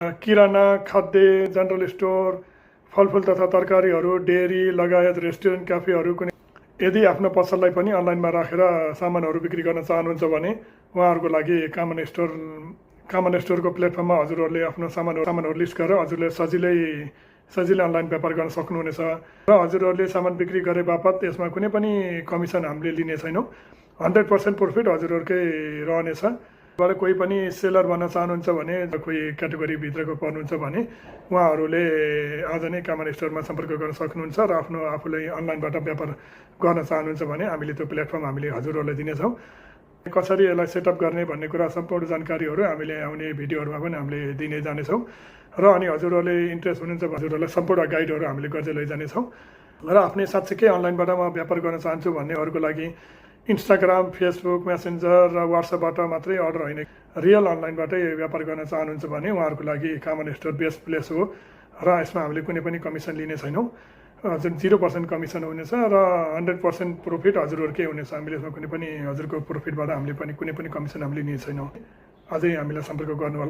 किराना, खाद्य, general store, फलफुल तथा तरकारीहरू, डेयरी लगायत रेस्टुरेन्ट, क्याफेहरू कुनै यदि आफ्नो पसललाई पनि अनलाइनमा राखेर सामानहरू बिक्री गर्न चाहनुहुन्छ भने उहाँहरूको लागि कमन स्टोरको प्लेटफर्ममा हजुरहरूले आफ्नो सामानहरू लिस्ट गरेर हजुरले सजिलै अनलाइन व्यापार गर्न सक्नुहुनेछ र हजुरहरूले सामान बिक्री गरे बापत यसमा कुनै पनि कमिसन हामीले लिने छैनौँ। 100% प्रफिट हजुरहरूकै रहनेछ। बाट कोही पनि सेलर भन्न चाहनुहुन्छ भने कोही क्याटेगोरीभित्रको पर्नुहुन्छ भने उहाँहरूले आज नै कमन स्टोरमा सम्पर्क गर्न सक्नुहुन्छ र आफूलाई अनलाइनबाट व्यापार गर्न चाहनुहुन्छ भने हामीले त्यो प्लेटफर्म हामीले हजुरहरूलाई दिनेछौँ। कसरी यसलाई सेटअप गर्ने भन्ने कुरा सम्पूर्ण जानकारीहरू हामीले आउने भिडियोहरूमा पनि हामीले दिने जानेछौँ र अनि हजुरहरूले इन्ट्रेस्ट हुनुहुन्छ हजुरहरूलाई सम्पूर्ण गाइडहरू हामीले गर्दै लैजानेछौँ र आफ्नै साँच्चीकै अनलाइनबाट म व्यापार गर्न चाहन्छु भन्नेहरूको लागि इन्स्टाग्राम, फेसबुक, मेसेन्जर र वाट्सएपबाट मात्रै अर्डर होइन, रियल अनलाइनबाटै व्यापार गर्न चाहनुहुन्छ भने उहाँहरूको लागि कमन स्टोर बेस्ट प्लेस हो र यसमा हामीले कुनै पनि कमिसन लिने छैनौँ। 0% कमिसन हुनेछ र 100% प्रफिट हजुरहरूकै हुनेछ। हामीले यसमा कुनै पनि हजुरको प्रफिटबाट हामीले पनि कुनै पनि कमिसन हामीले लिने छैनौँ। अझै हामीलाई सम्पर्क गर्नु होला।